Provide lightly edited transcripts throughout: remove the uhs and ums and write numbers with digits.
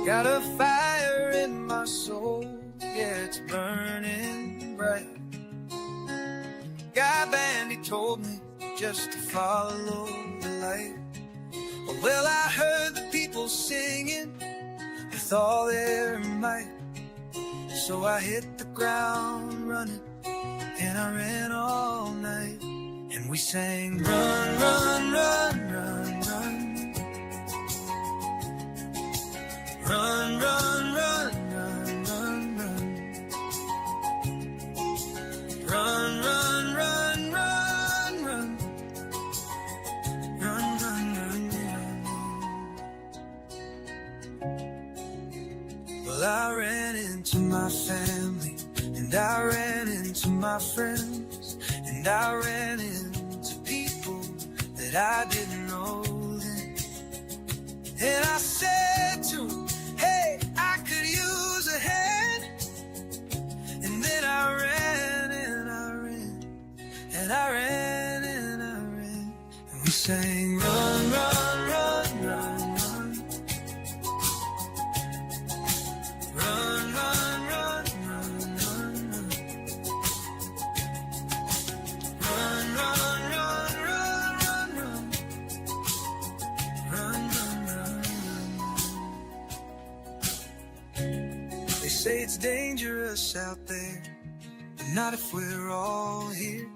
Got a fire in my soul, yeah, it's burning bright. Guy band, he told me just to follow the light. Well, I heard the people singing with all their might. So I hit the ground running, and I ran all night. And we sang, run, run, run, run, run. Run, run, run, run, run, run. Run, run, run, run, run. Run, run, run, run. Well, I ran into my family, and I ran into my friends, and I ran into people that I didn't know then. And I said to them, hey, I could use a hand. And then I ran and I ran, and I ran and I ran. And we sang, run, run, run, run, run. Run, run, run, run, run, run. Run, run, run, run, run, run. Run, run, run, run. They say it's dangerous out there, but not if we're all here.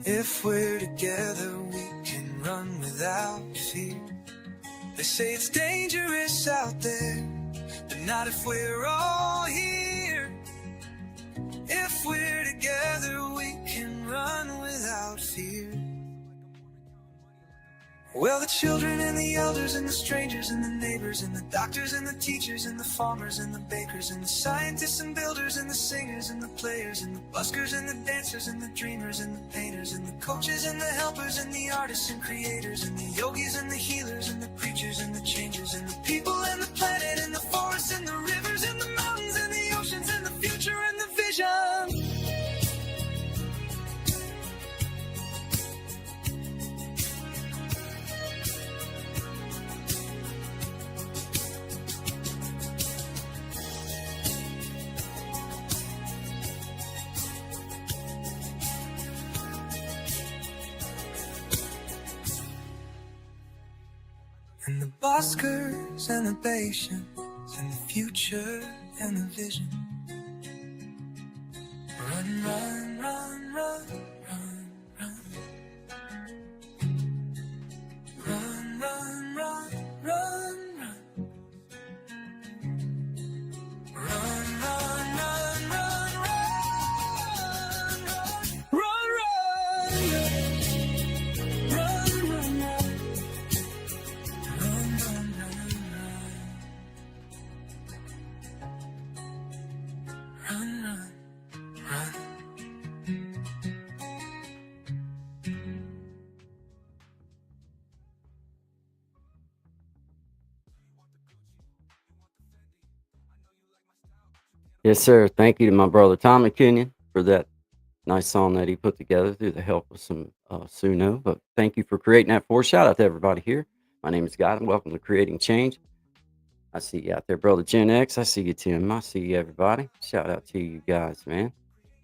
If we're together, we can run without fear. They say it's dangerous out there, but not if we're all here. If we're together, we can run without fear. Well, the children and the elders and the strangers and the neighbors and the doctors and the teachers and the farmers and the bakers and the scientists and builders and the singers and the players and the buskers and the dancers and the dreamers and the painters and the coaches and the helpers and the artists and creators and the yogis and the healers and the preachers and the changers and the people and the planet and the forests and the rivers and the mountains and the oceans and the future and the vision. And the buskers and the patience and the future and the vision. Run, run, run, run, run, run. Run, run, run, run, run. Run, run, run, run, run, run. Run, run, run, run, run. Yes, sir. Thank you to my brother Tommy Kenyon for that nice song that he put together through the help of some Suno. But thank you for creating that for us. Shout out to everybody here. My name is Guy, and welcome to Creating Change. I see you out there, brother Gen X. I see you, Tim. I see you, everybody. Shout out to you guys, man.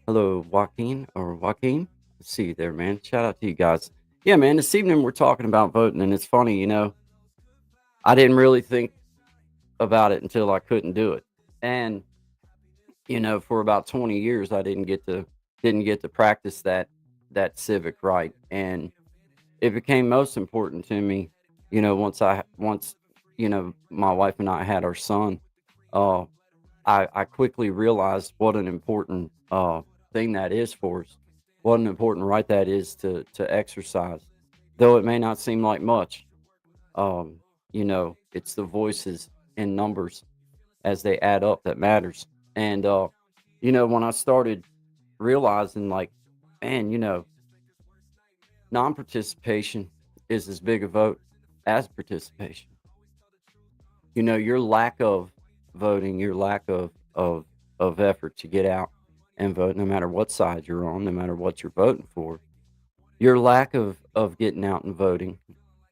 Hello, Joaquin. I see you there, man. Shout out to you guys. Yeah, man. This evening we're talking about voting, and it's funny, I didn't really think about it until I couldn't do it, and for about 20 years I didn't get to practice that civic right, and it became most important to me, once my wife and I had our son. uh I quickly realized what an important thing that is for us, what an important right that is to exercise, though it may not seem like much. It's the voices and numbers as they add up that matters. And when I started realizing, like, man, non-participation is as big a vote as participation. Your lack of voting, your lack of effort to get out and vote, no matter what side you're on, no matter what you're voting for, your lack of getting out and voting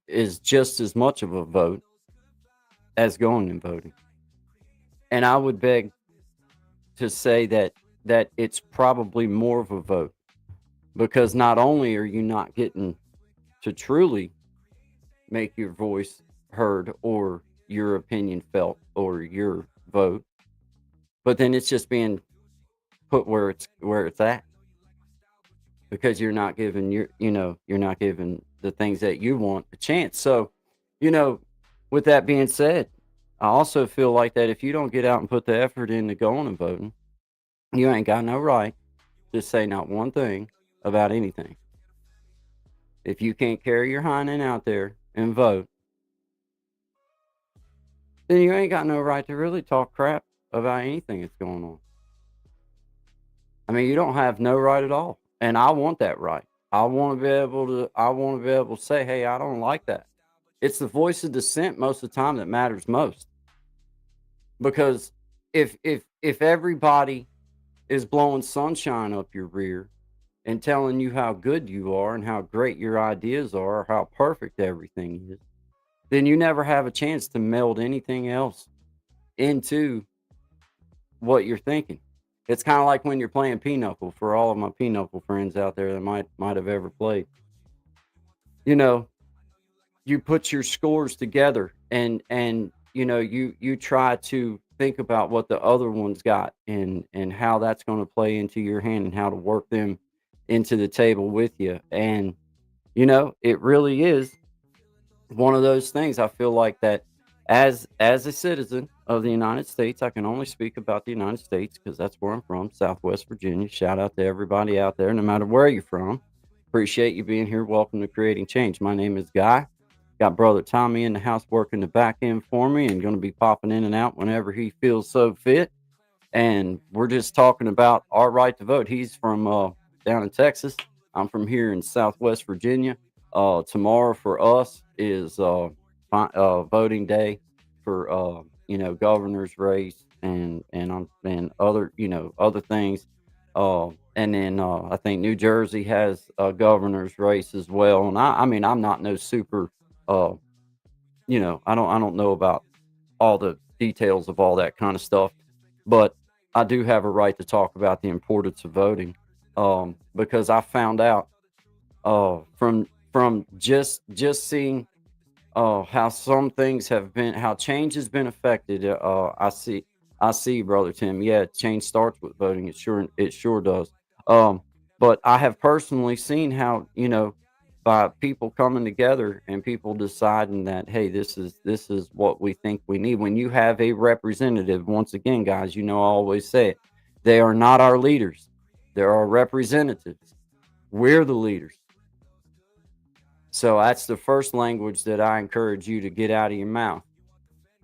is just as much of a vote as going and voting. And I would beg to say that it's probably more of a vote, because not only are you not getting to truly make your voice heard or your opinion felt or your vote, but then it's just being put where it's at, because you're not giving you're not giving the things that you want a chance. So, you know, with that being said, I also feel like that if you don't get out and put the effort into going and voting, you ain't got no right to say not one thing about anything. If you can't carry your hind end out there and vote, then you ain't got no right to really talk crap about anything that's going on. I mean, you don't have no right at all. And I want that right. I want to be able to say, "Hey, I don't like that." It's the voice of dissent most of the time that matters most. Because if everybody is blowing sunshine up your rear and telling you how good you are and how great your ideas are, or how perfect everything is, then you never have a chance to meld anything else into what you're thinking. It's kind of like when you're playing pinochle, for all of my pinochle friends out there that might have ever played. You know, you put your scores together, and you try to think about what the other one's got, and how that's going to play into your hand and how to work them into the table with you. And it really is one of those things. I feel like that, as a citizen of the United States, I can only speak about the United States because that's where I'm from, Southwest Virginia. Shout out to everybody out there, no matter where you're from. Appreciate you being here. Welcome to Creating Change. My name is Guy. Got brother Tommy in the house working the back end for me, and going to be popping in and out whenever he feels so fit. And we're just talking about our right to vote. He's from down in Texas. I'm from here in Southwest Virginia. Tomorrow for us is voting day for governor's race, and other other things. And then I think New Jersey has a governor's race as well. And I mean, I'm not no super uh, I don't know about all the details of all that kind of stuff, but I do have a right to talk about the importance of voting, because I found out from just seeing how some things have been, how change has been affected. I see, brother Tim. Yeah, change starts with voting. It sure does. Um, but I have personally seen how, by people coming together and people deciding that, hey, this is what we think we need. When you have a representative, once again, guys, I always say it, they are not our leaders. They're our representatives. We're the leaders. So that's the first language that I encourage you to get out of your mouth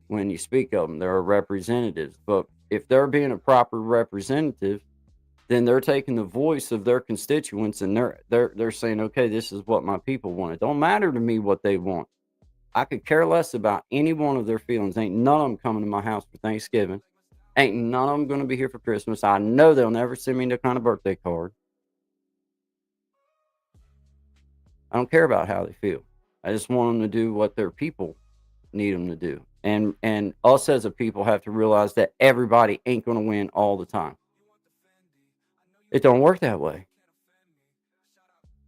when you speak of them. They're representatives. But if they're being a proper representative, then they're taking the voice of their constituents, and they're saying, okay, this is what my people want. It don't matter to me what they want. I could care less about any one of their feelings. Ain't none of them coming to my house for Thanksgiving. Ain't none of them going to be here for Christmas. I know they'll never send me no kind of birthday card. I don't care about how they feel. I just want them to do what their people need them to do. And us as a people have to realize that everybody ain't going to win all the time. It don't work that way.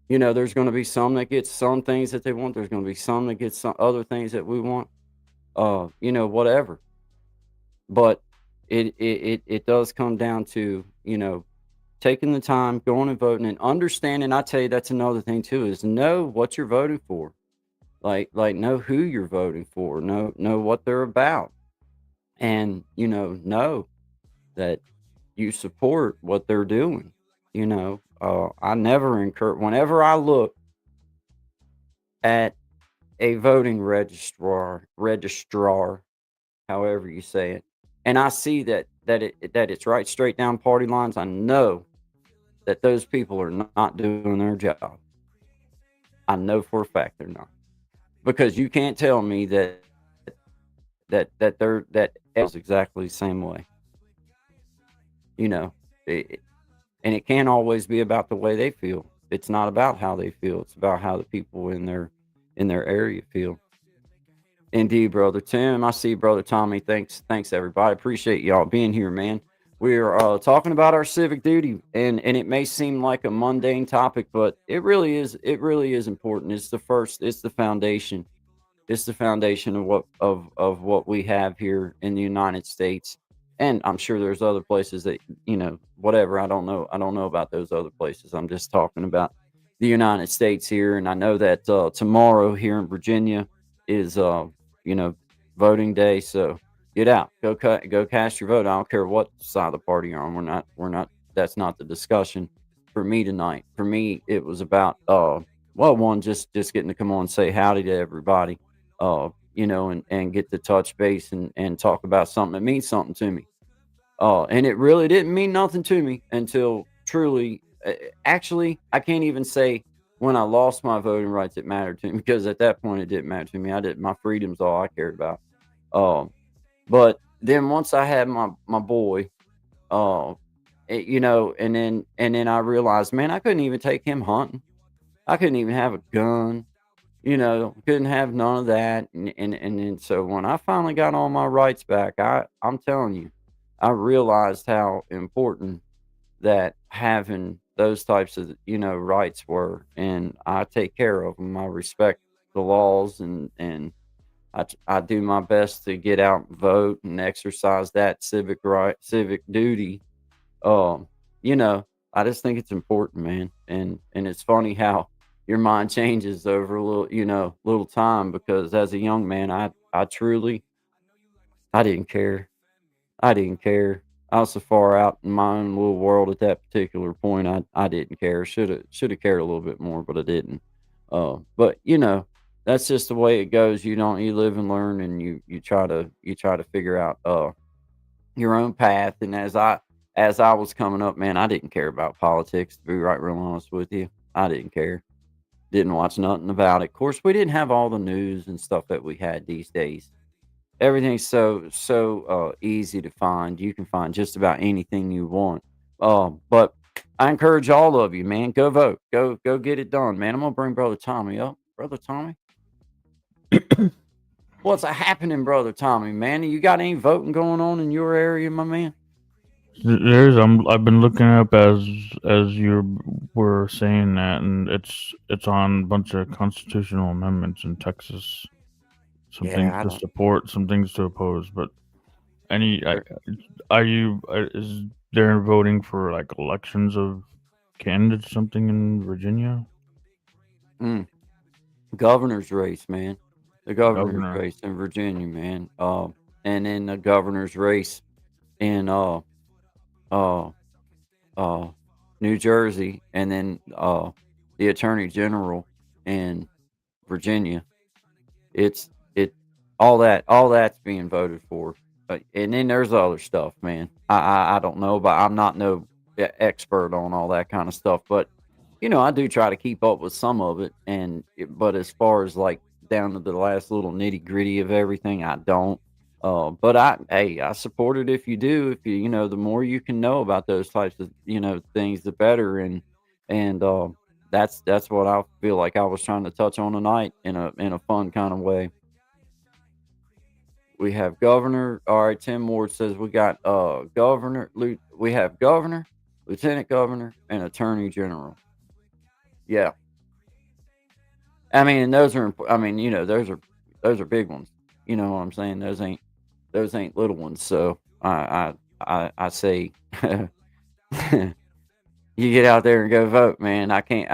There's going to be some that get some things that they want. There's going to be some that get some other things that we want. Whatever. But it does come down to, taking the time, going and voting, and understanding. I tell you, that's another thing too, is know what you're voting for. Like know who you're voting for, know what they're about, and know that you support what they're doing. I never encourage, whenever I look at a voting registrar, however you say it, and I see that it's right straight down party lines, I know that those people are not doing their job. I know for a fact they're not, because you can't tell me that is exactly the same way. You know, it, and it can't always be about the way they feel. It's not about how they feel. It's about how the people in their area feel. Indeed, brother Tim. I see, brother Tommy. Thanks, everybody. Appreciate y'all being here, man. We're talking about our civic duty, and it may seem like a mundane topic, but it really is. It really is important. It's the first. It's the foundation. It's the foundation of what we have here in the United States, and I'm sure there's other places that whatever. I don't know. I don't know about those other places. I'm just talking about the United States here, and I know that tomorrow here in Virginia is you know voting day. So get out, go cast your vote. I don't care what side of the party you're on. We're not. That's not the discussion for me tonight. For me, it was about well, one, just getting to come on and say howdy to everybody, and get to touch base and talk about something that means something to me. And it really didn't mean nothing to me until truly, actually, I can't even say when I lost my voting rights it mattered to me, because at that point it didn't matter to me. I did My freedom's all I cared about. Um, but then once I had my boy, uh, and then I realized, man, I couldn't even take him hunting. I couldn't even have a gun. Couldn't have none of that. And then so when I finally got all my rights back, I'm telling you, I realized how important that having those types of rights were, and I take care of them. I respect the laws, and I do my best to get out and vote and exercise that civic duty. um, I just think it's important, man. And it's funny how your mind changes over a little time, because as a young man, I truly I didn't care. I didn't care. I was so far out in my own little world at that particular point. I didn't care. Should have cared a little bit more, but I didn't. But that's just the way it goes. You live and learn, and you try to figure out your own path. And as I was coming up, man, I didn't care about politics, to be right real honest with you. I didn't care. Didn't watch nothing about it. Of course, we didn't have all the news and stuff that we had these days. Everything's so easy to find. You can find just about anything you want. But I encourage all of you, man, go vote. Go get it done, man. I'm gonna bring brother Tommy up. Brother Tommy, what's happening, brother Tommy, man? You got any voting going on in your area, my man? I've been looking up as you were saying that, and it's on a bunch of constitutional amendments in Texas. Some things Yeah, I to don't. support, some things to oppose. But any, er, are you? Is there voting for like elections of candidates? Something in Virginia, mm, Governor's race, man. The governor's governor. race in Virginia, man. And then the governor's race in uh, uh, New Jersey, and then the attorney general in Virginia. It all that's being voted for. And then there's other stuff, man. I don't know, but I'm not no expert on all that kind of stuff. But I do try to keep up with some of it. But as far as like down to the last little nitty gritty of everything, I don't. But I support it if you do. If the more you can know about those types of things, the better. And that's what I feel like I was trying to touch on tonight in a fun kind of way. We have governor. All right, Tim Ward says we got we have governor, lieutenant governor, and attorney general. Yeah, I mean, those are. I mean, those are big ones. You know what I'm saying? Those ain't little ones. So I say, you get out there and go vote, man. I can't.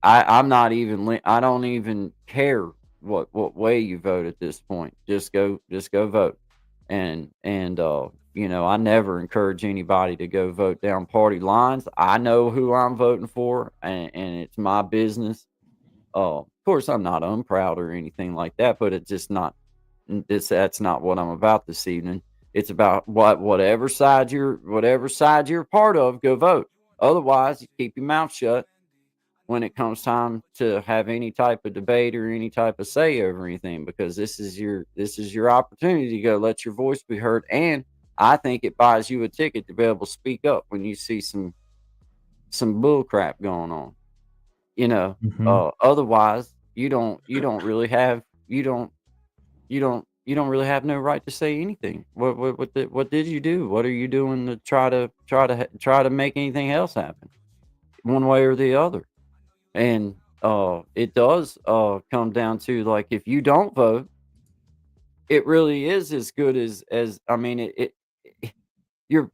I'm not even. I don't even care what way you vote at this point. Just go vote. And I never encourage anybody to go vote down party lines. I know who I'm voting for, and it's my business. Of course, I'm not unproud or anything like that, but it's just not. That's not what I'm about this evening. It's about whatever side you're a part of. Go vote. Otherwise, you keep your mouth shut when it comes time to have any type of debate or any type of say over anything, because this is your opportunity to go let your voice be heard. And I think it buys you a ticket to be able to speak up when you see some bull crap going on. you know Hmm. Otherwise, you don't really have you don't you don't really have no right to say anything. What did you do? What are you doing to try to make anything else happen, one way or the other? And it does come down to, like, if you don't vote, it really is as good as I mean it you're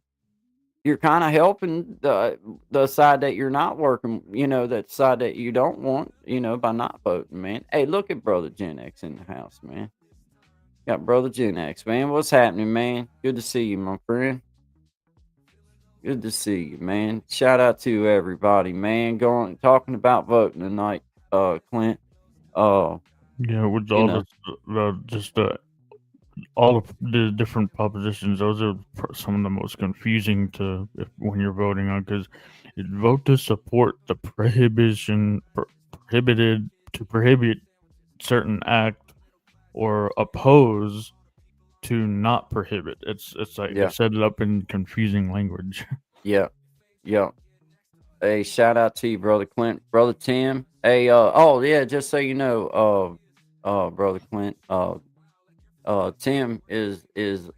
you're kind of helping the side that you're not working, that side that you don't want, by not voting, man. Hey, look at brother Gen X in the house, man. Got brother Gen X, man. What's happening, man? Good to see you, my friend. Good to see you, man. Shout out to everybody, man. Going talking about voting tonight, Clint. Uh, Yeah, with you all know, just all of the different propositions, those are some of the most confusing when you're voting on, because vote to support the prohibited to prohibit certain act, or oppose to not prohibit. It's like they yeah, set it up in confusing language. yeah, yeah. Hey, shout out to you, brother Clint, brother Tim. Hey, oh yeah, just so you know, brother Clint, Tim is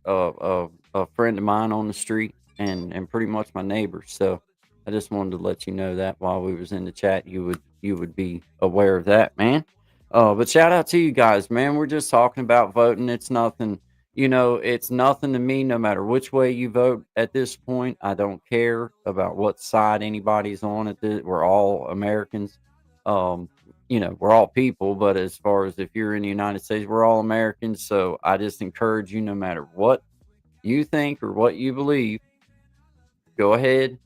a friend of mine on the street, and pretty much my neighbor. So I just wanted to let you know that while we was in the chat, you would be aware of that, man. But shout out to you guys, man. We're just talking about voting. It's nothing, it's nothing to me. No matter which way you vote at this point, I don't care about what side anybody's on. We're all Americans. Um, we're all people, but as far as if you're in the United States, we're all Americans. So I just encourage you, no matter what you think or what you believe, go ahead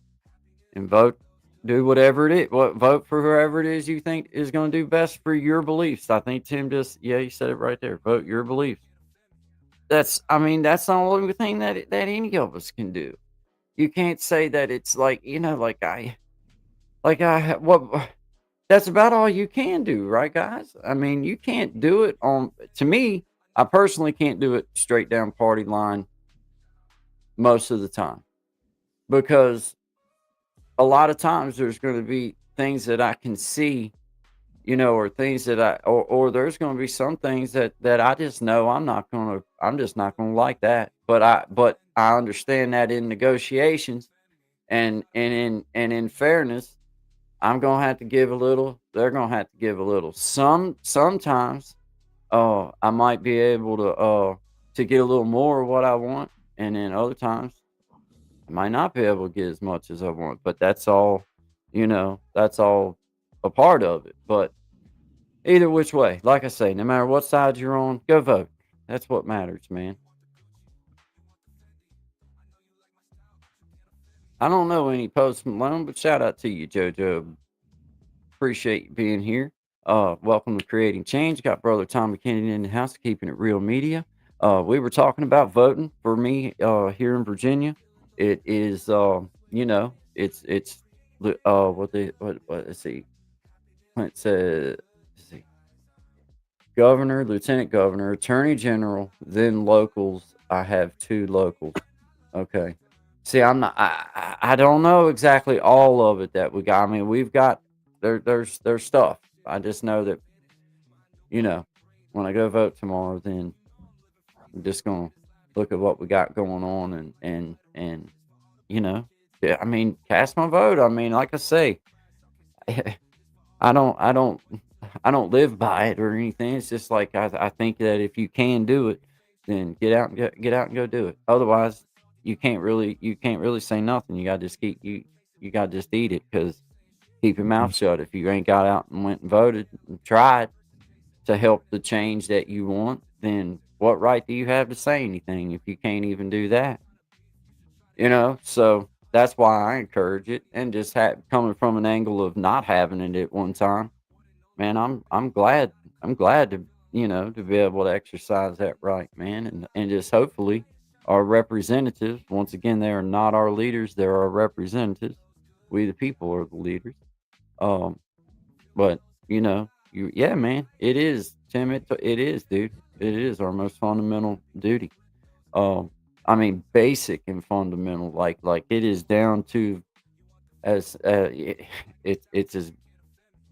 and vote. Do whatever it is. Vote for whoever it is you think is going to do best for your beliefs. I think Tim yeah, you said it right there. Vote your beliefs. I mean, that's the only thing that any of us can do. You can't say that it's like, what that's about all you can do, right, guys? I mean, you can't do it to me, I personally can't do it straight down party line most of the time, because a lot of times there's going to be things that I can see, or things or there's going to be some things that I just know I'm just not going to like that. But I understand that in negotiations and in fairness, I'm gonna have to give a little. They're gonna have to give a little. Sometimes, I might be able to get a little more of what I want, and then other times I might not be able to get as much as I want. But that's all, that's all a part of it. But either which way, like I say, no matter what side you're on, go vote. That's what matters, man. I don't know any Post Malone, but shout out to you, JoJo. Appreciate you being here. Welcome to Creating Change. Got brother Tom McKinney in the house, keeping it real media. We were talking about voting for me here in Virginia. It is, it's let's see. Clint said, let's see, governor, lieutenant governor, attorney general, then locals. I have two locals. Okay. See, I'm not. I don't know exactly all of it that we got. I mean, we've got there's stuff. I just know that when I go vote tomorrow, then I'm just gonna look at what we got going on and you know, yeah. I mean, cast my vote. I mean, like I say, I don't I don't I don't live by it or anything. It's just like I think that if you can do it, then get out and go do it. Otherwise, you can't really say nothing. You got to just you got to just eat it, because keep your mouth shut. If you ain't got out and went and voted and tried to help the change that you want, then what right do you have to say anything if you can't even do that? So that's why I encourage it, and just coming from an angle of not having it at one time, man. I'm glad to be able to exercise that right, man, and just hopefully our representatives, once again, they are not our leaders, they're our representatives. We the people are the leaders. Um, but yeah, man, it is, Tim. It is, dude. It is our most fundamental duty. Um, I mean, basic and fundamental. Like it is down to as it's as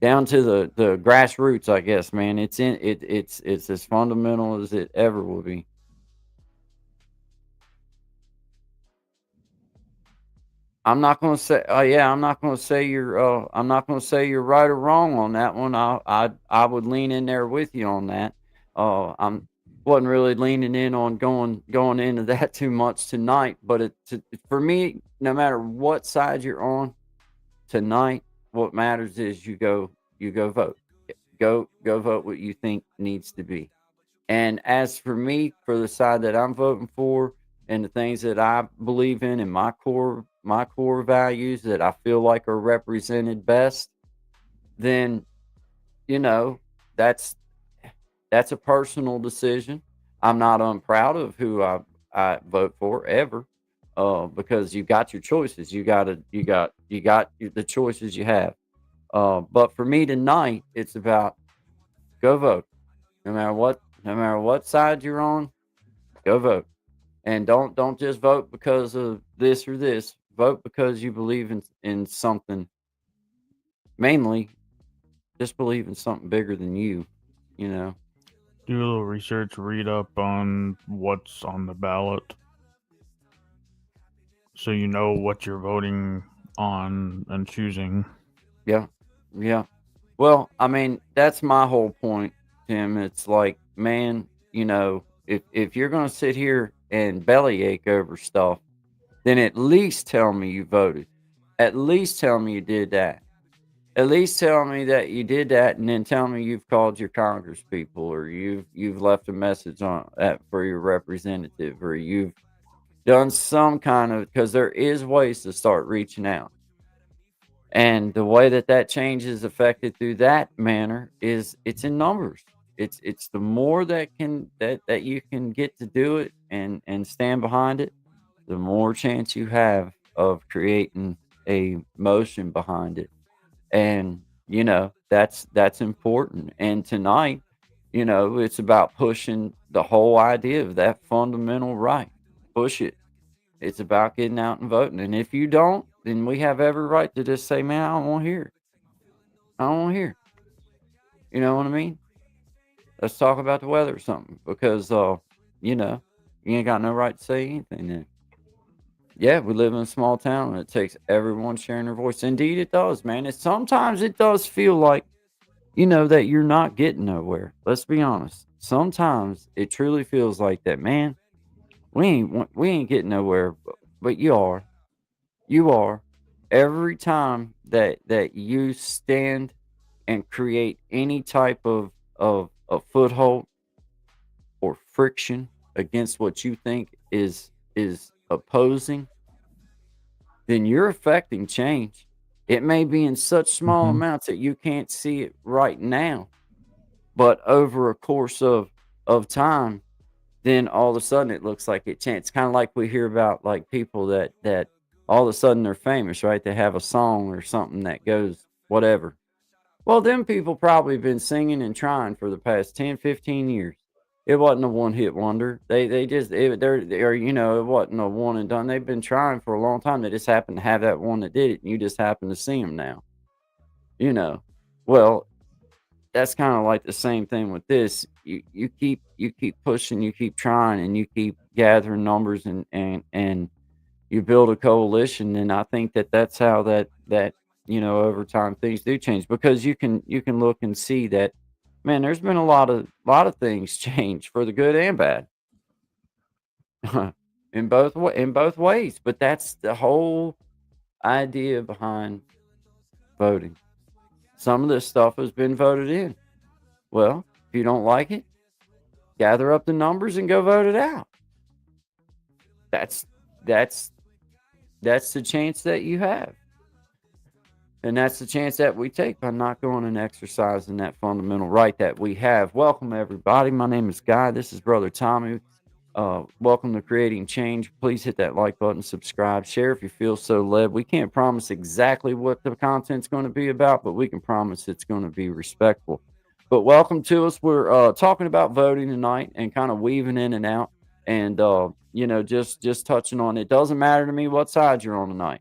down to the grassroots, I guess, man. It's as fundamental as it ever will be. I'm not gonna say, oh yeah, I'm not gonna say you're right or wrong on that one. I would lean in there with you on that. I'm wasn't really leaning in on going into that too much tonight, but for me, no matter what side you're on tonight, what matters is you go vote. Go vote what you think needs to be. And as for me, for the side that I'm voting for and the things that I believe in and my core values that I feel like are represented best, then you know, that's that's a personal decision. I'm not unproud of who I vote for ever. Because you got your choices. The choices you have. But for me tonight, it's about go vote. No matter what side you're on, go vote. And don't just vote because of this or this. Vote because you believe in something. Mainly, just believe in something bigger than you. You know. Do a little research, read up on what's on the ballot, so you know what you're voting on and choosing. Yeah. Yeah. Well, I mean, that's my whole point, Tim. It's like, man, if you're gonna sit here and bellyache over stuff, then at least tell me you voted. At least tell me you did that. At least tell me that you did that, and then tell me you've called your Congress people, or you've left a message for your representative, or you've done some kind of, because there is ways to start reaching out. And the way that change is affected through that manner is it's in numbers. It's the more that you can get to do it and stand behind it, the more chance you have of creating a motion behind it. And that's important. And tonight, it's about pushing the whole idea of that fundamental right. Push it. It's about getting out and voting. And if you don't, then we have every right to just say, man, I don't want to hear it. I don't want to hear it. You know what I mean? Let's talk about the weather or something, because you know, you ain't got no right to say anything then. Yeah, we live in a small town and it takes everyone sharing their voice. Indeed it does, man. Sometimes it does feel like, that you're not getting nowhere. Let's be honest. Sometimes it truly feels like that, man. We ain't getting nowhere, but you are. You are. Every time that you stand and create any type of foothold or friction against what you think is opposing, then you're affecting change. It may be in such small Mm-hmm. amounts that you can't see it right now, but over a course of time, then all of a sudden it looks like it changed. It's kind of like we hear about, like, people that all of a sudden they're famous, right? They have a song or something that goes whatever. Well, them people probably been singing and trying for the past 10, 15 years. It wasn't a one hit wonder. They just they're it wasn't a one and done. They've been trying for a long time. They just happened to have that one that did it, and you just happen to see them now. You know, well, that's kind of like the same thing with this. You keep pushing, you keep trying, and you keep gathering numbers, and you build a coalition. And I think that's how over time things do change, because you can look and see that, man, there's been a lot of things change for the good and bad. In both ways. But that's the whole idea behind voting. Some of this stuff has been voted in. Well, if you don't like it, gather up the numbers and go vote it out. That's that's that's the chance that you have. And that's the chance that we take by not going and exercising that fundamental right that we have. Welcome, everybody. My name is Guy. This is Brother Tommy. Welcome to Creating Change. Please hit that like button, subscribe, share if you feel so led. We can't promise exactly what the content's going to be about, but we can promise it's going to be respectful. But welcome to us. We're talking about voting tonight and kind of weaving in and out, and just touching on it. Doesn't matter to me what side you're on tonight.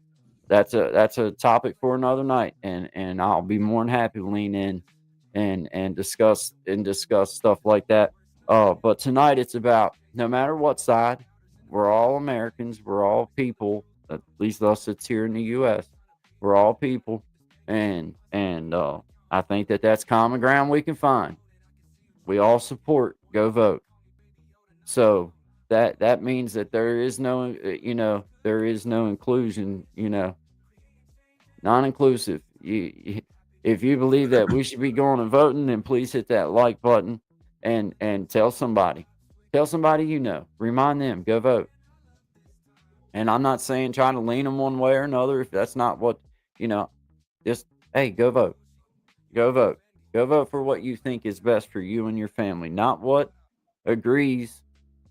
that's a topic for another night, and I'll be more than happy to lean in and discuss stuff like that. But tonight it's about no matter what side, we're all Americans, we're all people. At least us that's here in the U.S., we're all people, and I think that that's common ground we can find. We all support go vote. So that means that there is no there is no inclusion, non-inclusive. If you believe that we should be going and voting, then please hit that like button and tell somebody remind them, go vote. And I'm not saying trying to lean them one way or another. If that's not what you know, just hey, go vote, go vote, go vote for what you think is best for you and your family, not what agrees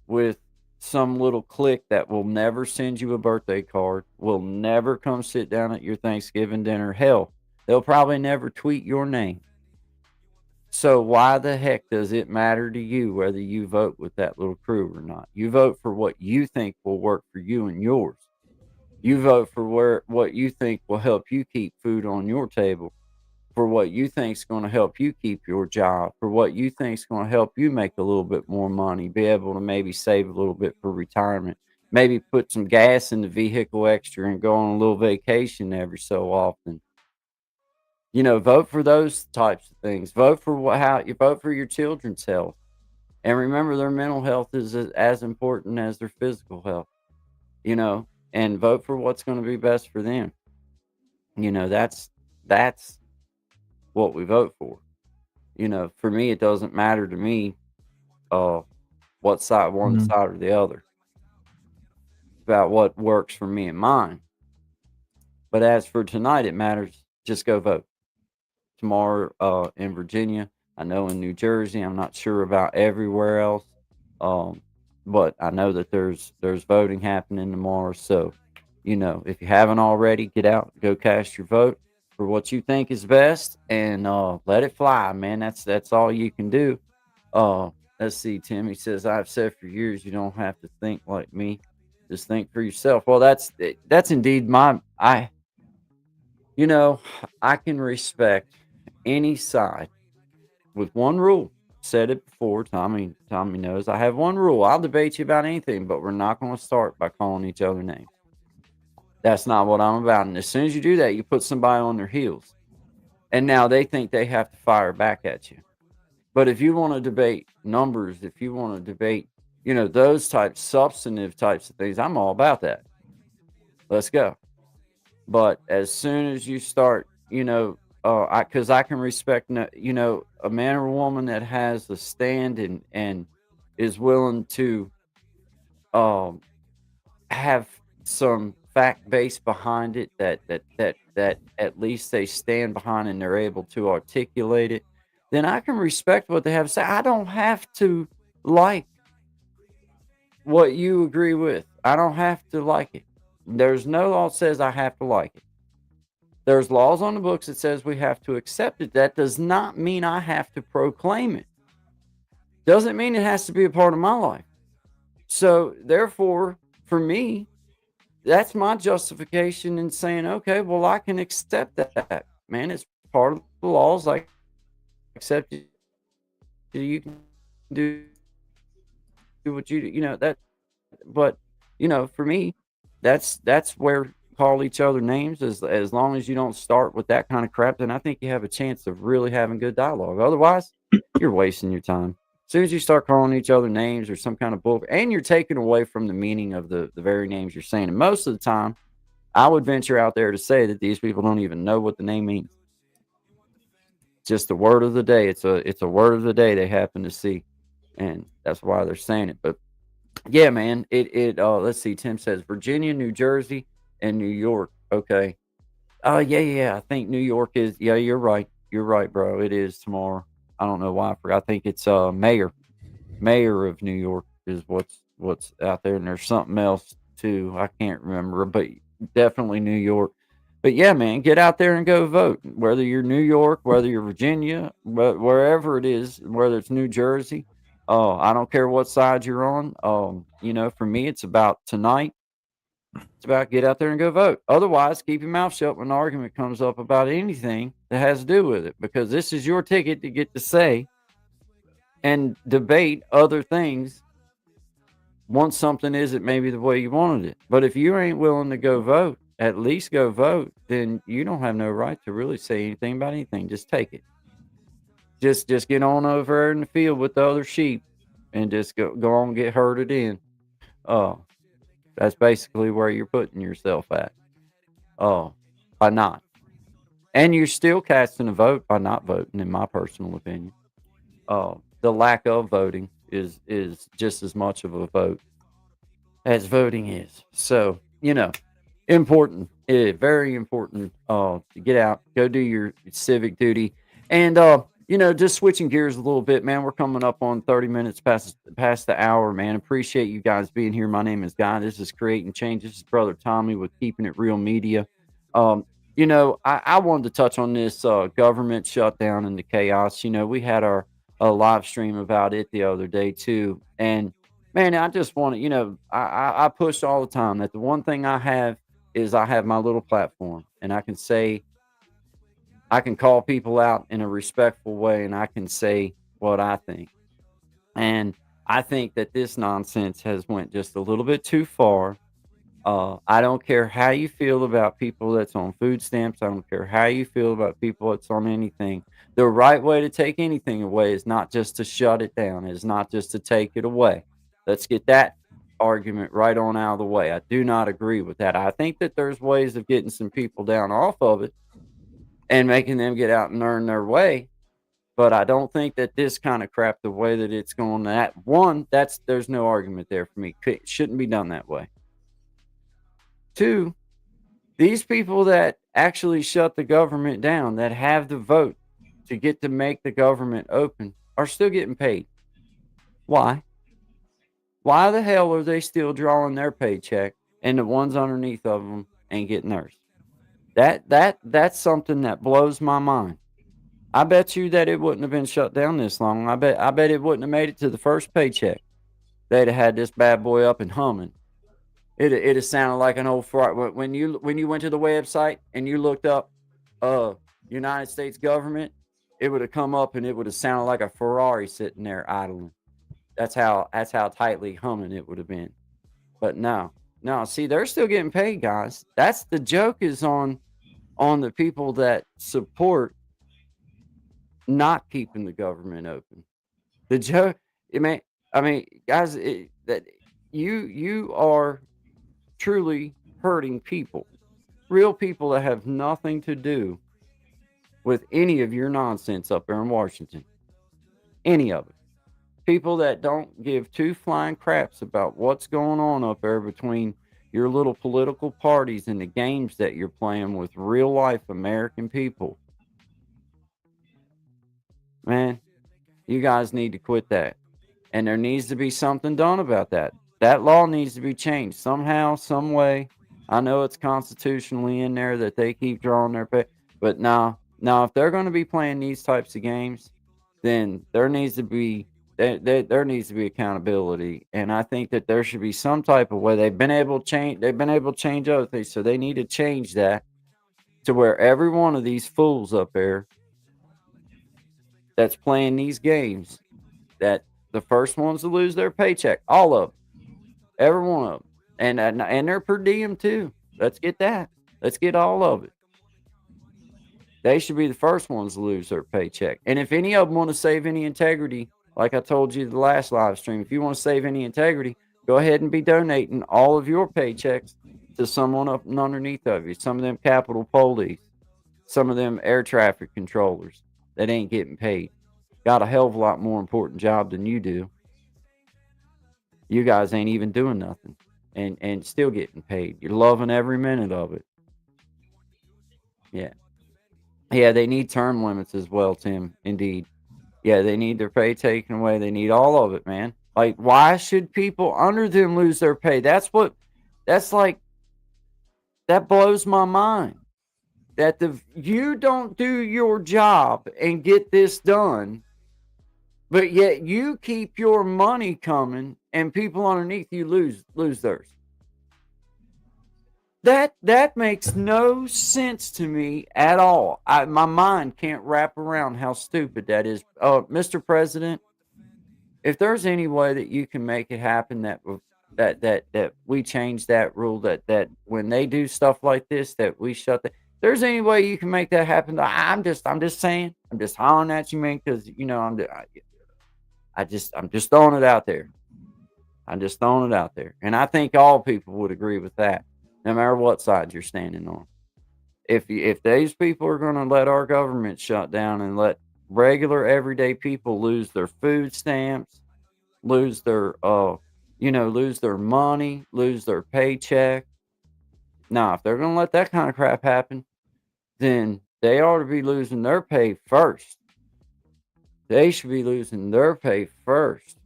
with some little clique that will never send you a birthday card, will never come sit down at your Thanksgiving dinner. Hell, they'll probably never tweet your name. So why the heck does it matter to you whether you vote with that little crew or not? You vote for what you think will work for you and yours. You vote for what you think will help you keep food on your table, for what you think is going to help you keep your job, for what you think is going to help you make a little bit more money, be able to maybe save a little bit for retirement, maybe put some gas in the vehicle extra and go on a little vacation every so often. Vote for those types of things. Vote for how you vote for your children's health. And remember, their mental health is as important as their physical health, and vote for what's going to be best for them. That's what we vote for. For me, it doesn't matter to me uh what side, one Mhm. side or the other. It's about what works for me and mine. But as for tonight, it matters. Just go vote. Tomorrow in Virginia, I know in New Jersey, I'm not sure about everywhere else. Um, but I know that there's voting happening tomorrow. So, if you haven't already, get out, go cast your vote for what you think is best, and let it fly, man. That's all you can do. Uh, let's see. Timmy says, "I've said for years, you don't have to think like me. Just think for yourself." Well, that's indeed my I. You know, I can respect any side with one rule. Said it before. Tommy knows I have one rule. I'll debate you about anything, but we're not going to start by calling each other names. That's not what I'm about. And as soon as you do that, you put somebody on their heels. And now they think they have to fire back at you. But if you want to debate numbers, if you want to debate, those types, substantive types of things, I'm all about that. Let's go. But as soon as you start, because I can respect, a man or woman that has a stand and is willing to um, have some fact base behind it, that at least they stand behind and they're able to articulate it, then I can respect what they have to say. I don't have to like what you agree with. I don't have to like it. There's no law that says I have to like it. There's laws on the books that says we have to accept it. That does not mean I have to proclaim it. Doesn't mean it has to be a part of my life. So therefore, for me, that's my justification in saying, okay, well, I can accept that. Man, it's part of the laws. I accept it. You can do what you do, that. But for me, that's where call each other names. As long as you don't start with that kind of crap, then I think you have a chance of really having good dialogue. Otherwise, you're wasting your time. As soon as you start calling each other names or some kind of book, and you're taking away from the meaning of the very names you're saying. And most of the time, I would venture out there to say that these people don't even know what the name means. Just a word of the day. It's a word of the day they happen to see, and that's why they're saying it. But yeah, man. Let's see. Tim says Virginia, New Jersey, and New York. Okay. Oh yeah, yeah. I think New York is. Yeah, you're right. You're right, bro. It is tomorrow. I don't know why I forgot. I think it's mayor of New York is what's out there, and there's something else too. I can't remember, but definitely New York. But yeah, man, get out there and go vote. Whether you're New York, whether you're Virginia, wherever it is, whether it's New Jersey, I don't care what side you're on. For me, it's about tonight. It's about get out there and go vote. Otherwise, keep your mouth shut when an argument comes up about anything that has to do with it, because this is your ticket to get to say and debate other things once something isn't maybe the way you wanted it. But if you ain't willing to go vote, at least go vote, then you don't have no right to really say anything about anything. Just take it. Just get on over in the field with the other sheep and just go on and get herded in. That's basically where you're putting yourself at. By not. And you're still casting a vote by not voting, in my personal opinion. The lack of voting is just as much of a vote as voting is. So, important, very important to get out, go do your civic duty. And, just switching gears a little bit, man, we're coming up on 30 minutes past the hour, man. Appreciate you guys being here. My name is Guy. This is Creating Change. This is Brother Tommy with Keeping It Real Media. I wanted to touch on this government shutdown and the chaos. We had our live stream about it the other day too. And man, I just want to, I push all the time that the one thing I have is I have my little platform, and I can call people out in a respectful way, and I can say what I think. And I think that this nonsense has went just a little bit too far. I don't care how you feel about people that's on food stamps. I don't care how you feel about people that's on anything. The right way to take anything away is not just to shut it down. It's not just to take it away. Let's get that argument right on out of the way. I do not agree with that. I think that there's ways of getting some people down off of it and making them get out and earn their way. But I don't think that this kind of crap, the way that it's going, there's no argument there for me. It shouldn't be done that way. Two, these people that actually shut the government down, that have the vote to get to make the government open, are still getting paid. Why? Why the hell are they still drawing their paycheck and the ones underneath of them ain't getting theirs? That's something that blows my mind. I bet you that it wouldn't have been shut down this long. I bet it wouldn't have made it to the first paycheck. They'd have had this bad boy up and humming. It have sounded like an old fart. When you went to the website and you looked up United States government, it would have come up and it would have sounded like a Ferrari sitting there idling. That's how tightly humming it would have been. But no, see, they're still getting paid, guys. That's the joke, is on the people that support not keeping the government open. The joke, guys, that you are truly hurting people, real people that have nothing to do with any of your nonsense up there in Washington. Any of it. People that don't give two flying craps about what's going on up there between your little political parties and the games that you're playing with real life American people. Man, you guys need to quit that. And there needs to be something done about that. That law needs to be changed somehow, some way. I know it's constitutionally in there that they keep drawing their pay, but now if they're going to be playing these types of games, then there needs to be accountability. And I think that there should be some type of way. They've been able to change other things, so they need to change that to where every one of these fools up there that's playing these games, that the first ones to lose their paycheck, all of them, every one of them, and they're per diem too. Let's get that. Let's get all of it. They should be the first ones to lose their paycheck. And if any of them want to save any integrity, like I told you the last live stream, if you want to save any integrity, go ahead and be donating all of your paychecks to someone up and underneath of you. Some of them Capitol Police, some of them air traffic controllers that ain't getting paid. Got a hell of a lot more important job than you do. You guys ain't even doing nothing and still getting paid. You're loving every minute of it. Yeah. Yeah, they need term limits as well, Tim. Indeed. Yeah, they need their pay taken away. They need all of it, man. Like, why should people under them lose their pay? That blows my mind. That you don't do your job and get this done, but yet you keep your money coming and people underneath you lose theirs. That makes no sense to me at all. My mind can't wrap around how stupid that is. Mr. President, if there's any way that you can make it happen that we change that rule that when they do stuff like this that we shut the there's any way you can make that happen. I'm just saying. I'm just hollering at you, man, because I'm just throwing it out there. I'm just throwing it out there. And I think all people would agree with that, no matter what side you're standing on. If these people are going to let our government shut down and let regular everyday people lose their food stamps, lose their lose their money, lose their paycheck. Now, if they're going to let that kind of crap happen, then they ought to be losing their pay first. They should be losing their pay first.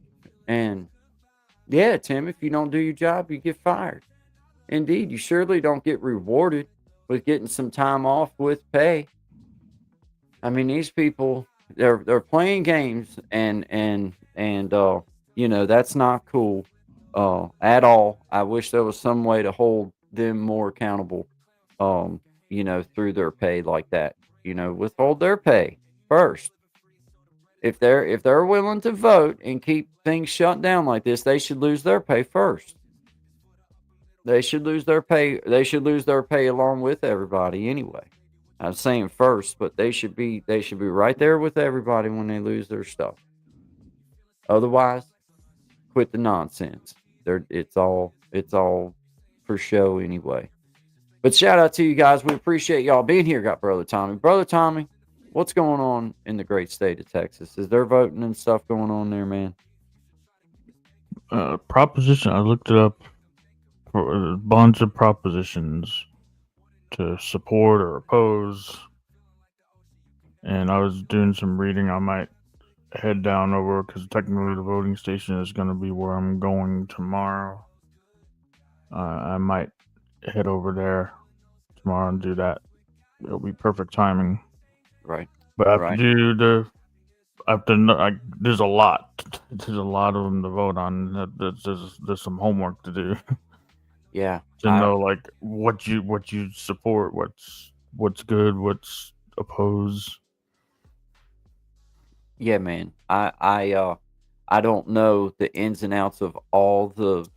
And yeah, Tim, if you don't do your job, you get fired. Indeed, you surely don't get rewarded with getting some time off with pay. I mean, these people they're playing games and that's not cool at all. I wish there was some way to hold them more accountable through their pay like that. Withhold their pay first. If they're willing to vote and keep things shut down like this, they should lose their pay first. They should lose their pay. They should lose their pay along with everybody anyway. I'm saying first, but they should be right there with everybody when they lose their stuff. Otherwise, quit the nonsense. It's all for show anyway. But shout out to you guys. We appreciate y'all being here. Got Brother Tommy. Brother Tommy, what's going on in the great state of Texas? Is there voting and stuff going on there, man? Proposition. I looked it up. For a bunch of propositions to support or oppose, and I was doing some reading. I might head down over because technically the voting station is going to be where I'm going tomorrow. I might head over there tomorrow and do that. It'll be perfect timing. Right. But I have Right. to do the. I have to. There's a lot. There's a lot of them to vote on. There's some homework to do Yeah. to know like what you support, what's good, what's opposed. Yeah, man. I don't know the ins and outs of all the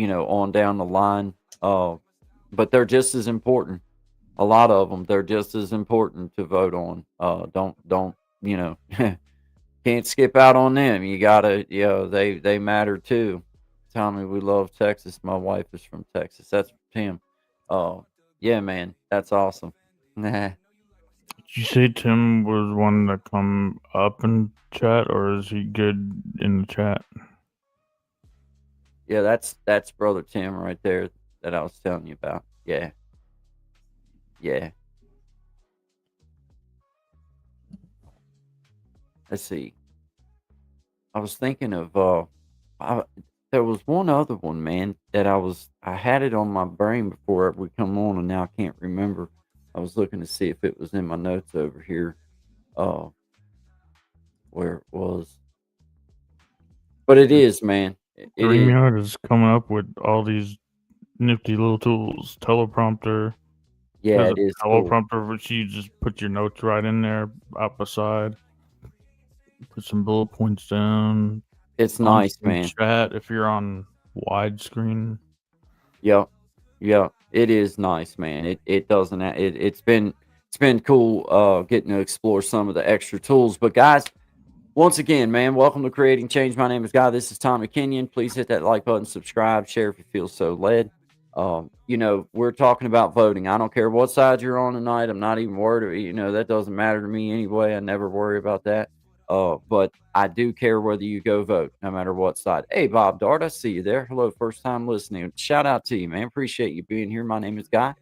on down the line. But they're just as important. A lot of them, they're just as important to vote on. Don't can't skip out on them. You gotta, they matter too. Tommy, we love Texas. My wife is from Texas. That's Tim. Yeah, man, that's awesome. Nah. Did you say Tim was one that come up in chat, or is he good in the chat? Yeah, that's brother Tim right there that I was telling you about. Yeah. Yeah. Let's see. I was thinking of I, there was one other one, man, that I had it on my brain before we come on, and now I can't remember. I was looking to see if it was in my notes over here, uh, where it was. But it is, man. It is. StreamYard is coming up with all these nifty little tools. Teleprompter. Yeah, There's it is a cool. teleprompter which you just put your notes right in there, out beside. Put some bullet points down. It's nice, man. Chat if you're on widescreen. Yeah, yeah, it is nice, man. It doesn't. It's been cool getting to explore some of the extra tools. But guys, once again, man, welcome to Creating Change. My name is Guy. This is Tommy Kenyon. Please hit that like button, subscribe, share if you feel so led. We're talking about voting. I don't care what side you're on tonight. I'm not even worried. That doesn't matter to me anyway. I never worry about that. But I do care whether you go vote, no matter what side. Hey, Bob Dart, I see you there. Hello, first time listening. Shout out to you, man. Appreciate you being here. My name is Guy.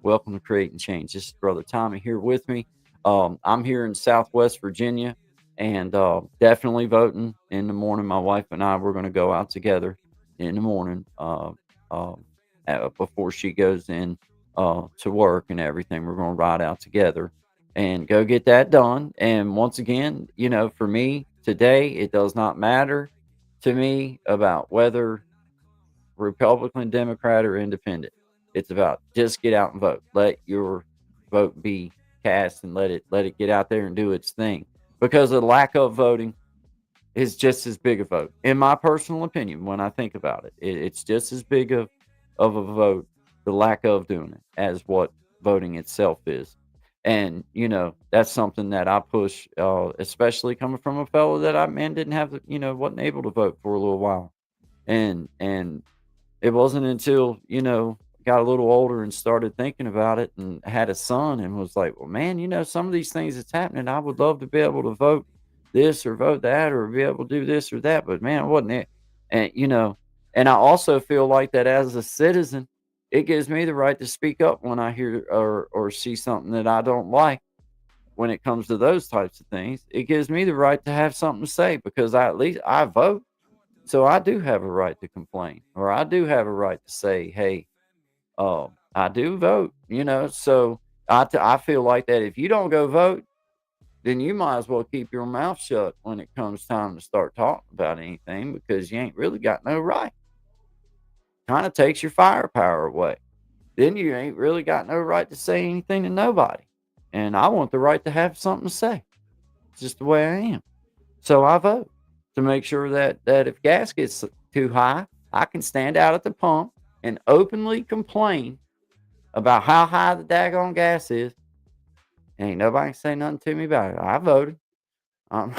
Welcome to Creating Change. This is Brother Tommy here with me. I'm here in Southwest Virginia, and definitely voting in the morning. My wife and I, we're going to go out together in the morning before she goes in to work and everything. We're going to ride out together and go get that done. And once again, for me today, it does not matter to me about whether Republican, Democrat, or Independent. It's about just get out and vote. Let your vote be cast and let it get out there and do its thing. Because the lack of voting is just as big a vote, in my personal opinion. When I think about it, it's just as big of a vote, the lack of doing it, as what voting itself is. And that's something that I push, especially coming from a fellow that I man didn't have, wasn't able to vote for a little while, and it wasn't until, got a little older and started thinking about it and had a son and was like, well, man, some of these things that's happening, I would love to be able to vote this or vote that or be able to do this or that. But man, it wasn't it. And, and I also feel like that as a citizen, it gives me the right to speak up when I hear or see something that I don't like when it comes to those types of things. It gives me the right to have something to say because at least I vote. So I do have a right to complain, or I do have a right to say, hey, I do vote, So I feel like that if you don't go vote, then you might as well keep your mouth shut when it comes time to start talking about anything because you ain't really got no right. Kind of takes your firepower away. Then you ain't really got no right to say anything to nobody. And I want the right to have something to say. It's just the way I am. So I vote to make sure that if gas gets too high, I can stand out at the pump and openly complain about how high the daggone gas is. Ain't nobody can say nothing to me about it. I voted. Um,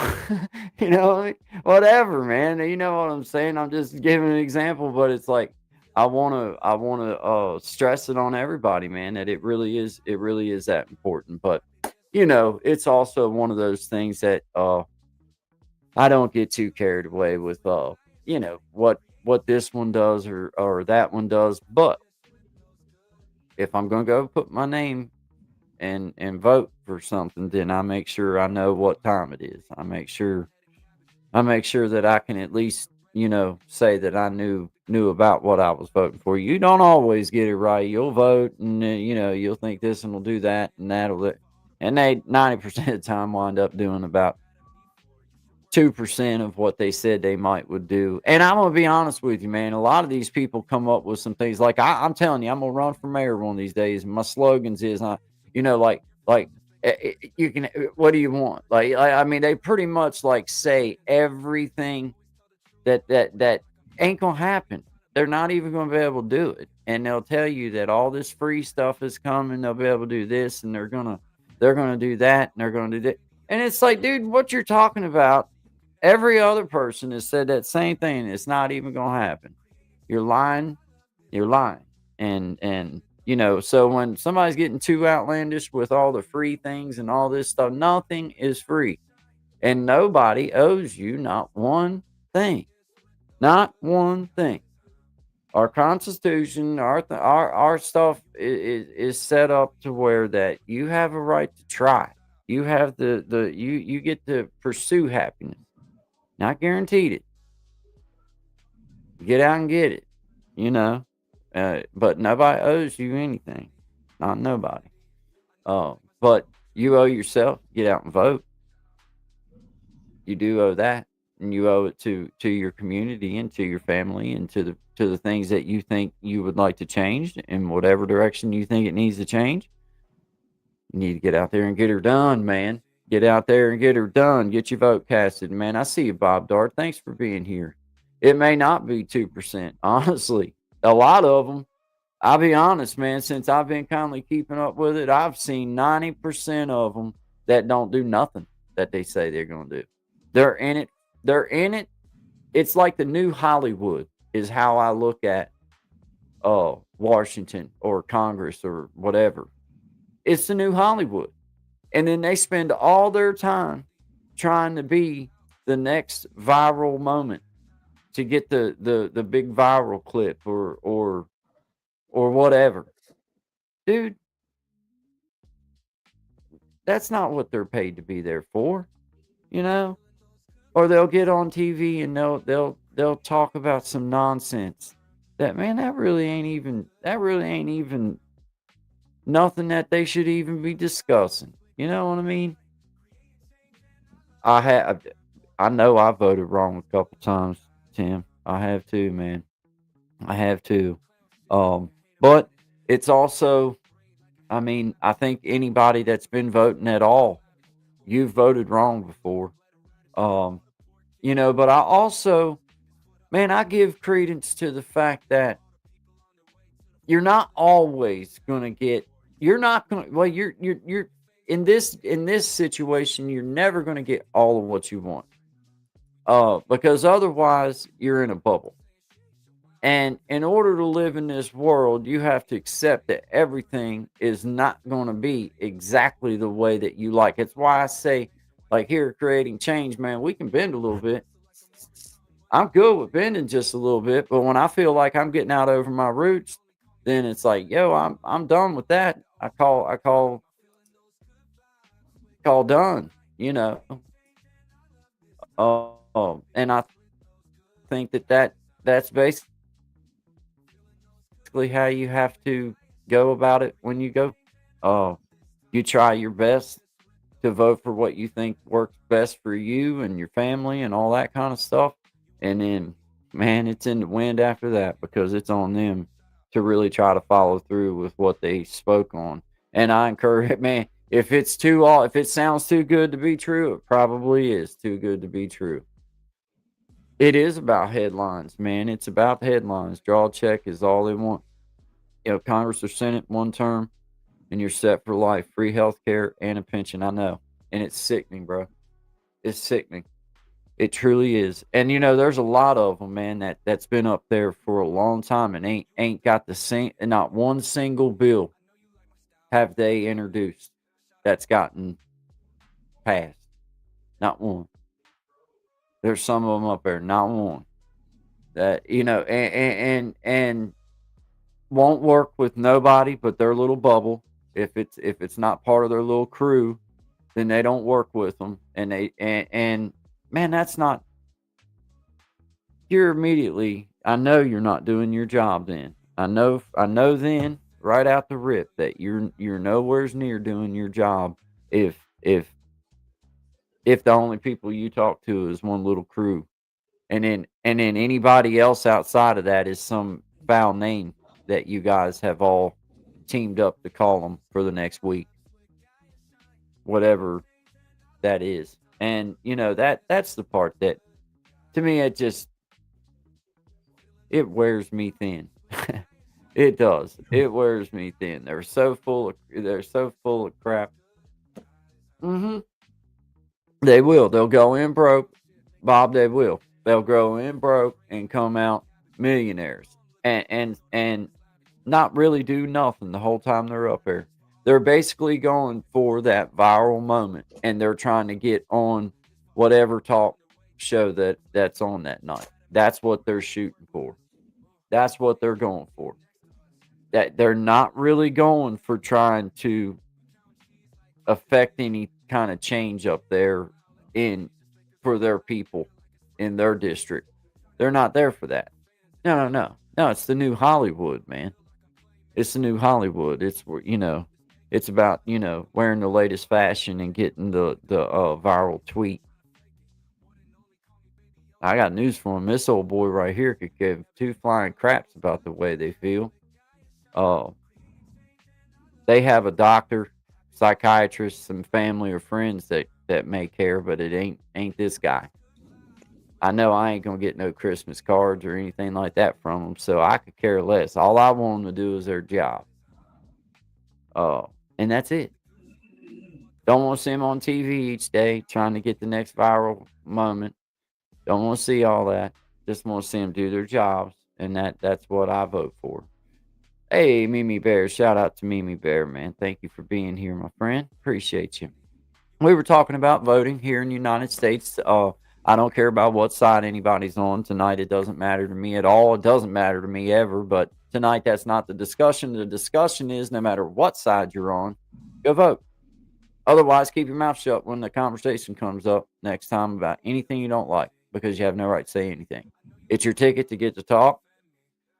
whatever, man. You know what I'm saying? I'm just giving an example, but it's like I wanna stress it on everybody, man, that it really is that important. But it's also one of those things that I don't get too carried away with what this one does or that one does. But if I'm gonna go put my name and vote for something, then I make sure I know what time it is. I make sure that I can at least, say that I knew about what I was voting for. You don't always get it right. You'll vote and you'll think this and will do that and that'll do, and they 90% of the time wind up doing about 2% of what they said they might would do. And I'm gonna be honest with you, man. A lot of these people come up with some things like I'm telling you, I'm gonna run for mayor one of these days. My slogans is, you can. What do you want? I mean, they pretty much like say everything that ain't gonna happen. They're not even gonna be able to do it, and they'll tell you that all this free stuff is coming. They'll be able to do this, and they're gonna do that, and they're gonna do that. And it's like, dude, what you're talking about? Every other person has said that same thing. It's not even gonna happen. You're lying. You're lying. And so when somebody's getting too outlandish with all the free things and all this stuff, nothing is free. And nobody owes you not one thing. Not one thing. Our constitution, our stuff is set up to where that you have a right to try. You have you get to pursue happiness. Not guaranteed it. Get out and get it, you know. But nobody owes you anything. Not nobody. But you owe yourself. Get out and vote. You do owe that, and you owe it to your community and to your family and to the things that you think you would like to change in whatever direction you think it needs to change. You need to get out there and get her done, man. Get out there and get her done. Get your vote casted, man. I see you, Bob Dart. Thanks for being here. It may not be 2%, honestly. A lot of them, I'll be honest, man, since I've been kindly keeping up with it, I've seen 90% of them that don't do nothing that they say they're going to do. They're in it. They're in it. It's like the new Hollywood is how I look at Washington or Congress or whatever. It's the new Hollywood. And then they spend all their time trying to be the next viral moment to get the big viral clip or whatever. Dude, that's not what they're paid to be there for, you know? Or they'll get on TV and they'll talk about some nonsense that, man, that really ain't even nothing that they should even be discussing. You know what I mean? I have I know I voted wrong a couple times, Tim. I have too, man. I have too. Um, but It's also, I mean, I think anybody that's been voting at all, you've voted wrong before. Um, but I also, man, I give credence to the fact that you're not always gonna get you're not gonna well, you're in this situation, you're never gonna get all of what you want. Because otherwise you're in a bubble. And in order to live in this world, you have to accept that everything is not going to be exactly the way that you like. It's why I say, like here, creating change, man, we can bend a little bit. I'm good with bending just a little bit, but when I feel like I'm getting out over my roots, then it's like, yo, I'm done with that. I call done. You know, and I think that's basically how you have to go about it when you go. You try your best to vote for what you think works best for you and your family and all that kind of stuff. And then, man, it's in the wind after that because it's on them to really try to follow through with what they spoke on. And I encourage it, man. If it sounds too good to be true, it probably is too good to be true. It is about headlines, man. It's about headlines. Draw a check is all they want. Congress or Senate, one term, and you're set for life. Free health care and a pension. I know. And it's sickening, bro. It's sickening. It truly is. And there's a lot of them, man, that's been up there for a long time and ain't got the same not one single bill have they introduced that's gotten passed. Not one. There's some of them up there, not one. That and won't work with nobody but their little bubble. If it's not part of their little crew, then they don't work with them. And man, that's not. You're immediately. I know you're not doing your job. Then I know. Then right out the rip that you're nowhere's near doing your job. If if if the only people you talk to is one little crew, and then anybody else outside of that is some foul name that you guys have all teamed up to call them for the next week, whatever that is. And that's the part that to me it wears me thin. It does. It wears me thin. They're so full of crap. Hmm. They will. They'll go in broke, Bob. They will. They'll go in broke and come out millionaires, and not really do nothing the whole time they're up there. They're basically going for that viral moment, and they're trying to get on whatever talk show that's on that night. That's what they're shooting for. That's what they're going for. That they're not really going for trying to affect any kind of change up there in for their people in their district. They're not there for that. No, no, no. No, it's the new Hollywood, man. It's the new Hollywood. It's about, wearing the latest fashion and getting the viral tweet. I got news for him. This old boy right here could give two flying craps about the way they feel. Uh, they have a doctor, psychiatrist, some family or friends that may care, but it ain't this guy. I know I ain't gonna get no Christmas cards or anything like that from them, so I could care less. All I want them to do is their job. Uh, and that's it. Don't want to see them on TV each day trying to get the next viral moment. Don't want to see all that. Just want to see them do their jobs, and that's what I vote for. Hey, Mimi Bear, shout out to Mimi Bear, man. Thank you for being here, my friend. Appreciate you. We were talking about voting here in the United States. I don't care about what side anybody's on tonight. It doesn't matter to me at all. It doesn't matter to me ever. But tonight, that's not the discussion. The discussion is no matter what side you're on, go vote. Otherwise, keep your mouth shut when the conversation comes up next time about anything you don't like because you have no right to say anything. It's your ticket to get to talk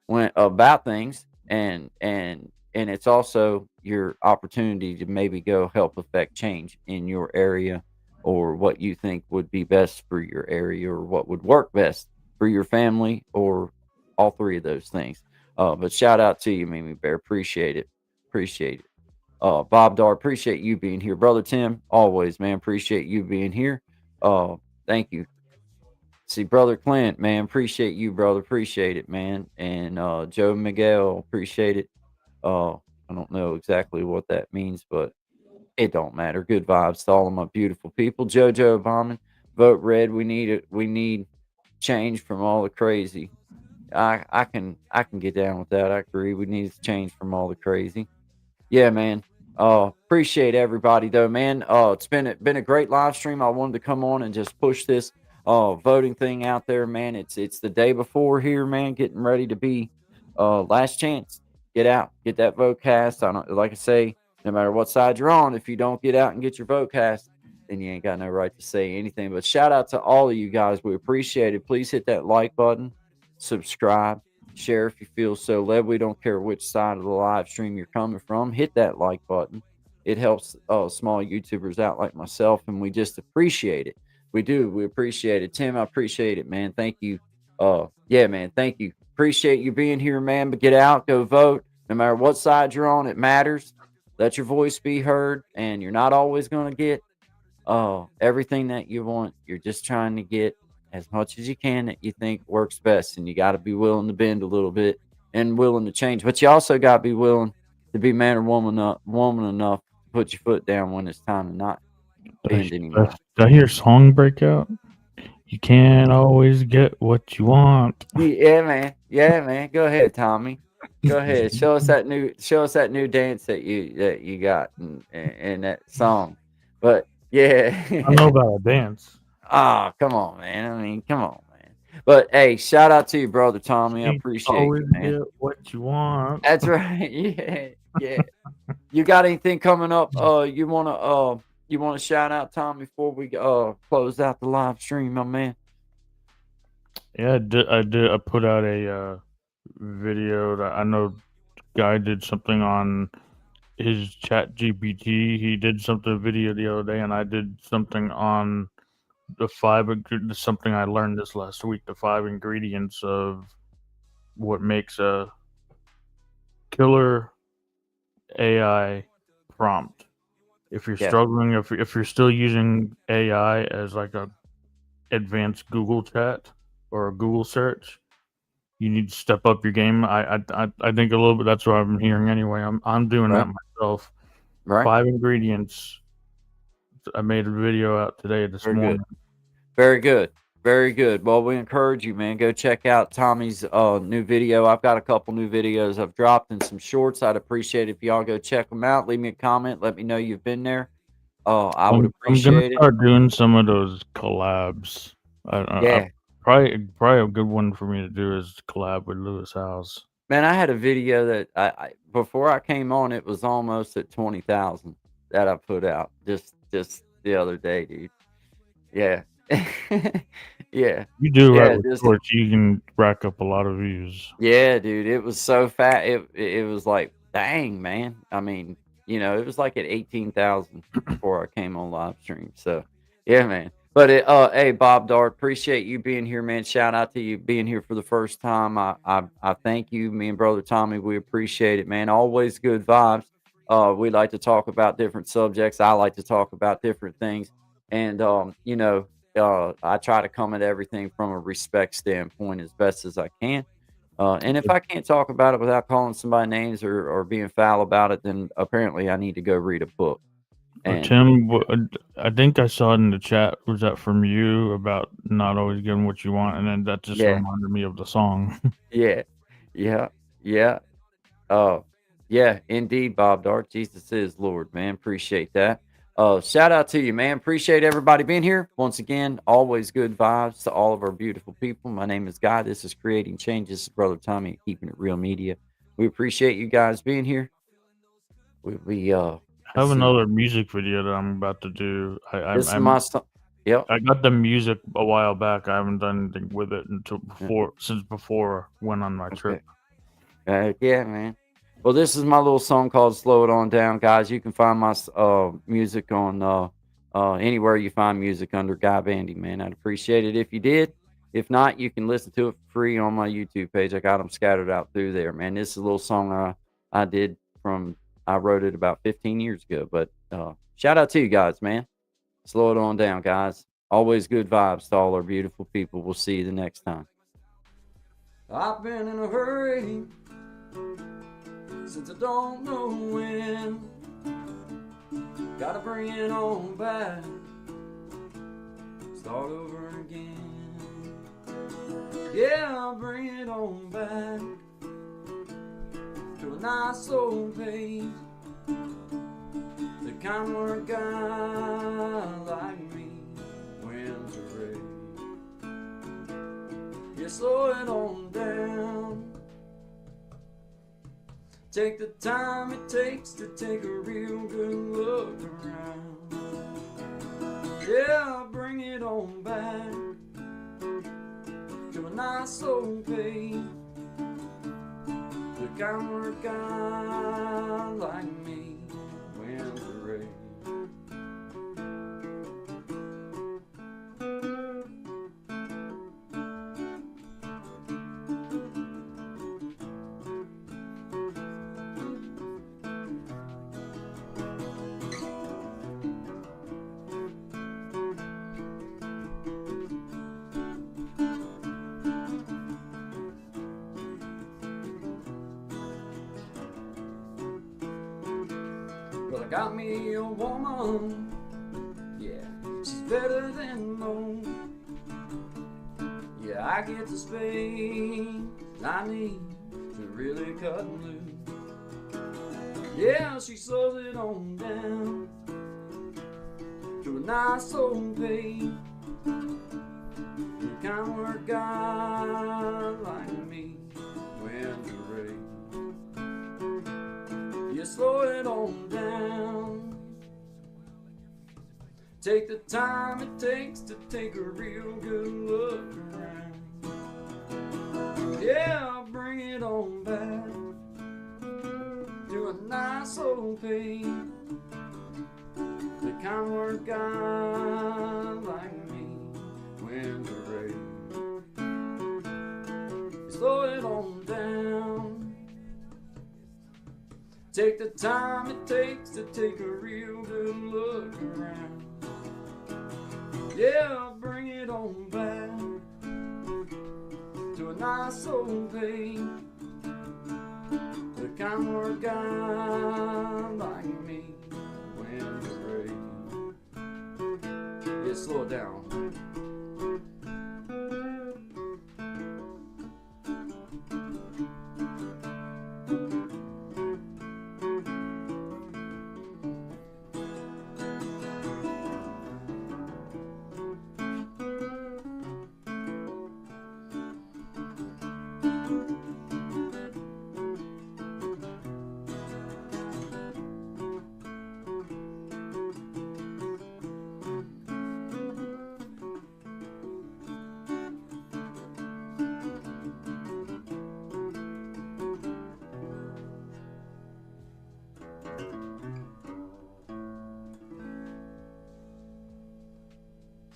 about things, and it's also your opportunity to maybe go help affect change in your area or what you think would be best for your area or what would work best for your family or all three of those things. But shout out to you, Mimi Bear. Appreciate it. Appreciate it. Bob Dar, appreciate you being here. Brother Tim, always, man. Appreciate you being here. Thank you. See, Brother Clint, man, appreciate you, brother. Appreciate it, man. And Joe Miguel, appreciate it. I don't know exactly what that means, but it don't matter. Good vibes to all of my beautiful people. Jojo Obama, vote red. We need it. We need change from all the crazy. I can get down with that. I agree. We need to change from all the crazy. Yeah, man. Appreciate everybody though, man. It's been a great live stream. I wanted to come on and just push this voting thing out there, man. It's the day before here, man. Getting ready to be last chance. Get out, get that vote cast. I don't like I say, no matter what side you're on, if you don't get out and get your vote cast, then you ain't got no right to say anything. But shout out to all of you guys. We appreciate it. Please hit that like button, subscribe, share if you feel so led. We don't care which side of the live stream you're coming from. Hit that like button. It helps small YouTubers out like myself, and we just appreciate it. We do. We appreciate it. Tim, I appreciate it, man. Thank you. Yeah, man. Thank you. Appreciate you being here, man. But get out, go vote. No matter what side you're on, it matters. Let your voice be heard, and you're not always going to get everything that you want. You're just trying to get as much as you can that you think works best, and you got to be willing to bend a little bit and willing to change. But you also got to be willing to be man or woman enough to put your foot down when it's time to not bend anymore. Did I hear a song break out? You can't always get what you want. Yeah, man. Yeah, man. Go ahead, Tommy. Go ahead. Show us that new dance that you got in that song. But yeah. I know about a dance. Oh, come on, man. I mean, come on, man. But hey, shout out to you, brother Tommy. I appreciate always you, man. get what you want. That's right. Yeah, yeah. You got anything coming up? You wanna shout out Tom before we close out the live stream, my man? Yeah, I did. I put out a video that I know guy did something on his chat GPT. He did video the other day, and I did something on something I learned this last week, the 5 ingredients of what makes a killer AI prompt. If you're struggling, if you're still using AI as like a advanced Google chat or a Google search, you need to step up your game. I think a little bit. That's what I'm hearing anyway. I'm doing that myself. Right. 5 ingredients. I made a video out today this morning. Very good. Very good. Well, we encourage you, man. Go check out Tommy's new video. I've got a couple new videos I've dropped and some shorts. I'd appreciate if y'all go check them out. Leave me a comment. Let me know you've been there. I would appreciate it. I'm gonna start doing some of those collabs. Probably a good one for me to do is collab with Lewis House. Man, I had a video that I before I came on, it was almost at 20,000 that I put out just the other day, dude. Yeah. Yeah. You do right with shorts, you can rack up a lot of views. Yeah, dude. It was so fat. It was like, dang, man. I mean, it was like at 18,000 before I came on live stream. So yeah, man. But hey, Bob Dart, appreciate you being here, man. Shout out to you being here for the first time. I thank you. Me and brother Tommy, we appreciate it, man. Always good vibes. We like to talk about different subjects. I like to talk about different things. And I try to come at everything from a respect standpoint as best as I can. And if I can't talk about it without calling somebody names or being foul about it, then apparently I need to go read a book. And Tim, I think I saw it in the chat. Was that from you about not always getting what you want? And then that just reminded me of the song. Yeah. Yeah, indeed, Bob Dart. Jesus is Lord, man. Appreciate that. Shout out to you, man. Appreciate everybody being here. Once again, always good vibes to all of our beautiful people. My name is Guy. This is Creating Change. This is Brother Tommy at Keeping It Real Media. We appreciate you guys being here. We I have another music video that I'm about to do. Yep. I got the music a while back. I haven't done anything with it since before I went on my trip. Yeah, man. Well, this is my little song called Slow It On Down, guys. You can find my music on anywhere you find music under Guy Bandy, man. I'd appreciate it if you did. If not, you can listen to it for free on my YouTube page. I got them scattered out through there, man. This is a little song I did from, I wrote it about 15 years ago. But shout out to you guys, man. Slow it on down, guys. Always good vibes to all our beautiful people. We'll see you the next time. I've been in a hurry since I don't know when. Gotta bring it on back, start over again. Yeah, I'll bring it on back to a nice old pace, the kind where a guy like me wins a race. Yeah, slow it on down. Take the time it takes to take a real good look around. Yeah, bring it on back to a nice old pace, the kind where a guy like me wins a race. Well, I got me a woman, yeah, she's better than most. Yeah, I get the space I need to really cut loose. Yeah, she slows it on down to a nice old pace, the kind where a guy like me wins a race. You slow it on down. Take the time it takes to take a real good look around. Yeah, I'll bring it on back to a nice old pace, the kind where a guy like me wins a race. You slow it on down. Take the time it takes to take a real good look around. Yeah, I'll bring it on back to a nice old pace, the kind where a guy like me wins a race. Yeah, slow it down.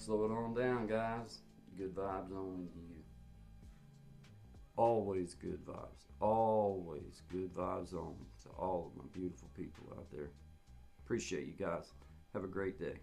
Slow it on down, guys. Good vibes only to you. Always good vibes. Always good vibes on to all of my beautiful people out there. Appreciate you guys. Have a great day.